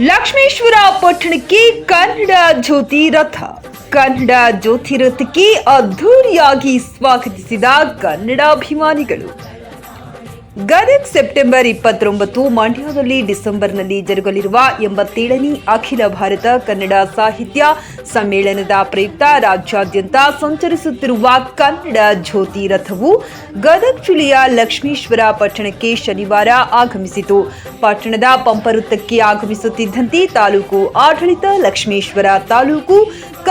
ಲಕ್ಷ್ಮೇಶ್ವರ ಪಟ್ಟಣಕ್ಕೆ ಕನ್ನಡ ಜ್ಯೋತಿ ರಥ. ಕನ್ನಡ ಜ್ಯೋತಿ ರಥಕ್ಕೆ ಅದ್ಧೂರಿಯಾಗಿ ಸ್ವಾಗತಿಸಿದ ಕನ್ನಡಾಭಿಮಾನಿಗಳು. ಗದಗ ಸೆಪ್ಟೆಂಬರ್ 29, ಮಂಡ್ಯದಲ್ಲಿ ಡಿಸೆಂಬರ್ನಲ್ಲಿ ಜರುಗಲಿರುವ 87ನೇ ಅಖಿಲ ಭಾರತ ಕನ್ನಡ ಸಾಹಿತ್ಯ ಸಮ್ಮೇಳನದ ಪ್ರಯುಕ್ತ ರಾಜ್ಯಾದ್ಯಂತ ಸಂಚರಿಸುತ್ತಿರುವ ಕನ್ನಡ ಜ್ಯೋತಿ ರಥವು ಗದಗ ಜಿಲ್ಲೆಯ ಲಕ್ಷ್ಮೇಶ್ವರ ಪಟ್ಟಣಕ್ಕೆ ಶನಿವಾರ ಆಗಮಿಸಿತು. ಪಟ್ಟಣದ ಪಂಪವೃತ್ತಕ್ಕೆ ಆಗಮಿಸುತ್ತಿದ್ದಂತೆ ತಾಲೂಕು ಆಡಳಿತ, ಲಕ್ಷ್ಮೇಶ್ವರ ತಾಲೂಕು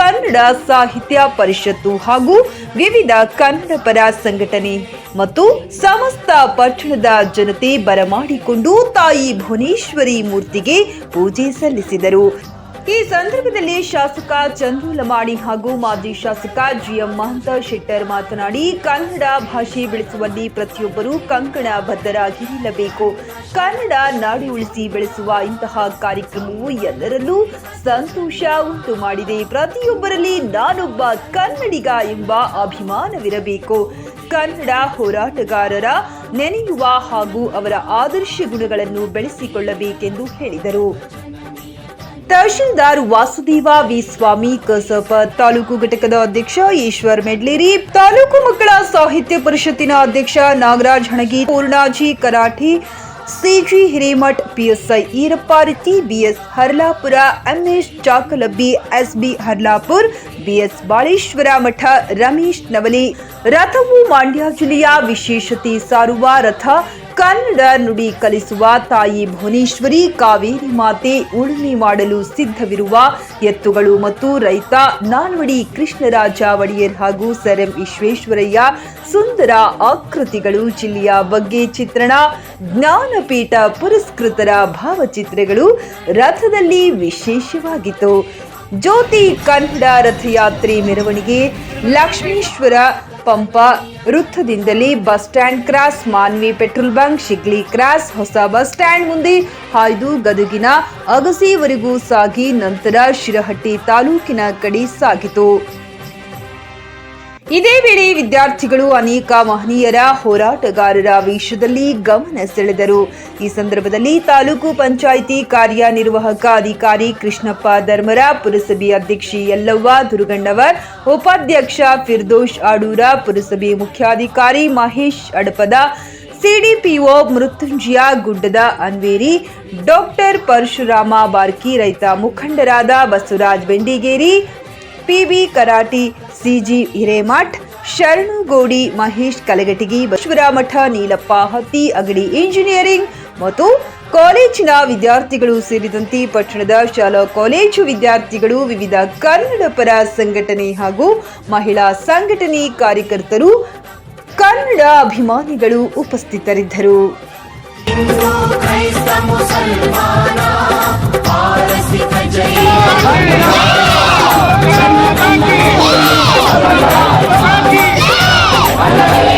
ಕನ್ನಡ ಸಾಹಿತ್ಯ ಪರಿಷತ್ತು ಹಾಗೂ ವಿವಿಧ ಕನ್ನಡ ಪರ ಸಂಘಟನೆ ಮತ್ತು ಸಮಸ್ತ ಪಟ್ಟಣದ ಜನತೆ ಬರಮಾಡಿಕೊಂಡು ತಾಯಿ ಭುವನೇಶ್ವರಿ ಮೂರ್ತಿಗೆ ಪೂಜೆ ಸಲ್ಲಿಸಿದರು. ಈ ಸಂದರ್ಭದಲ್ಲಿ ಶಾಸಕ ಚಂದ್ರು ಲಮಾಣಿ ಹಾಗೂ ಮಾಜಿ ಶಾಸಕ ಜಿಎಂ ಮಹಂತ ಶೆಟ್ಟರ್ ಮಾತನಾಡಿ, ಕನ್ನಡ ಭಾಷೆ ಬೆಳೆಸುವಲ್ಲಿ ಪ್ರತಿಯೊಬ್ಬರೂ ಕಂಕಣ ಬದ್ಧರಾಗಿ ನಿಲ್ಲಬೇಕು. ಕನ್ನಡ ನಾಡಿ ಉಳಿಸಿ ಬೆಳೆಸುವ ಇಂತಹ ಕಾರ್ಯಕ್ರಮವು ಎಲ್ಲರಲ್ಲೂ ಸಂತೋಷ ಉಂಟು ಮಾಡಿದೆ. ಪ್ರತಿಯೊಬ್ಬರಲ್ಲಿ ನಾನೊಬ್ಬ ಕನ್ನಡಿಗ ಎಂಬ ಅಭಿಮಾನವಿರಬೇಕು. ಕನ್ನಡ ಹೋರಾಟಗಾರರ ನೆನೆಯುವ ಹಾಗೂ ಅವರ ಆದರ್ಶ ಗುಣಗಳನ್ನು ಬೆಳೆಸಿಕೊಳ್ಳಬೇಕೆಂದು ಹೇಳಿದರು. ತಹಶೀಲ್ದಾರ್ ವಾಸುದೇವ ವಿ ಸ್ವಾಮಿ ಕಸಪ, ತಾಲೂಕು ಘಟಕದ ಅಧ್ಯಕ್ಷ ಈಶ್ವರ್ ಮೆಡ್ಲೇರಿ, ತಾಲೂಕು ಮಕ್ಕಳ ಸಾಹಿತ್ಯ ಪರಿಷತ್ತಿನ ಅಧ್ಯಕ್ಷ Nagaraj Hanagi, Poornaji Karathi, CG Hiremath, PSI Eerappa Riti, BS Harlapura, MS Chakalabbi, SB Harlapur, BS Baleshwar Math, Ramesh Navali. ರಥವು Mandya ಜಿಲ್ಲೆಯ ವಿಶೇಷತೆ ಸಾರುವ ರಥ. ಕನ್ನಡ ನುಡಿ ಕಲಿಸುವ ತಾಯಿ ಭುವನೇಶ್ವರಿ, ಕಾವೇರಿ ಮಾತೆ, ಉಳುಮೆ ಮಾಡಲು ಸಿದ್ಧವಿರುವ ಎತ್ತುಗಳು ಮತ್ತು ರೈತ ನಾಲ್ವಡಿ ಕೃಷ್ಣರಾಜ ಒಡೆಯರ್ ಹಾಗೂ ಸರ್ ಎಂ ವಿಶ್ವೇಶ್ವರಯ್ಯ ಸುಂದರ ಆಕೃತಿಗಳು, ಜಿಲ್ಲೆಯ ಬಗ್ಗೆ ಚಿತ್ರಣ, ಜ್ಞಾನಪೀಠ ಪುರಸ್ಕೃತರ ಭಾವಚಿತ್ರಗಳು ರಥದಲ್ಲಿ ವಿಶೇಷವಾಗಿತ್ತು. ಜ್ಯೋತಿ ಕನ್ನಡ ರಥಯಾತ್ರೆ ಮೆರವಣಿಗೆ ಲಕ್ಷ್ಮೇಶ್ವರ ಪಂಪ ವೃತ್ತದಿಂದಲೇ bus stand cross, Manvi petrol bunk, Shigli cross, ಹೊಸ ಬಸ್ ಸ್ಟ್ಯಾಂಡ್ ಮುಂದೆ ಹಾಯ್ದು ಗದಗಿನ ಅಗಸೆವರೆಗೂ ಸಾಗಿ ನಂತರ ಶಿರಹಟ್ಟಿ ತಾಲೂಕಿನ ಕಡೆ ಸಾಗಿತು. ಇದೇ ವೇಳೆ ವಿದ್ಯಾರ್ಥಿಗಳು ಅನೇಕ ಮಹನೀಯರ ಹೋರಾಟಗಾರರ ವೇಷದಲ್ಲಿ ಗಮನ ಸೆಳೆದರು. ಈ ಸಂದರ್ಭದಲ್ಲಿ ತಾಲೂಕು ಪಂಚಾಯಿತಿ ಕಾರ್ಯನಿರ್ವಾಹಕ ಅಧಿಕಾರಿ ಕೃಷ್ಣಪ್ಪ ಧರ್ಮರ, ಪುರಸಭೆ ಅಧ್ಯಕ್ಷೆ ಯಲ್ಲವ್ವ ದುರ್ಗಣ್ಣವರ್, ಉಪಾಧ್ಯಕ್ಷ ಫಿರ್ದೋಷ್ ಆಡೂರ, ಪುರಸಭೆ ಮುಖ್ಯಾಧಿಕಾರಿ ಮಹೇಶ್ ಅಡಪದ, ಸಿಡಿಪಿಒ ಮೃತ್ಯುಂಜಯ ಗುಡ್ಡದ ಅನ್ವೇರಿ, ಡಾಕ್ಟರ್ ಪರಶುರಾಮ ಬಾರ್ಕಿ, ರೈತ ಮುಖಂಡರಾದ Basavaraj Bendigeri, PB Karati, CG Hiremath, Sharanugoudi, Mahesh Kalagatagi, Basavaramatha, Neelappa Hatti, Agadi engineering ಮತ್ತು ಕಾಲೇಜಿನ ವಿದ್ಯಾರ್ಥಿಗಳು ಸೇರಿದಂತೆ ಪಟ್ಟಣದ ಶಾಲಾ ಕಾಲೇಜು ವಿದ್ಯಾರ್ಥಿಗಳು, ವಿವಿಧ ಕನ್ನಡ ಪರ ಸಂಘಟನೆ ಹಾಗೂ ಮಹಿಳಾ ಸಂಘಟನೆ ಕಾರ್ಯಕರ್ತರು, ಕನ್ನಡ ಅಭಿಮಾನಿಗಳು ಉಪಸ್ಥಿತರಿದ್ದರು. Hey!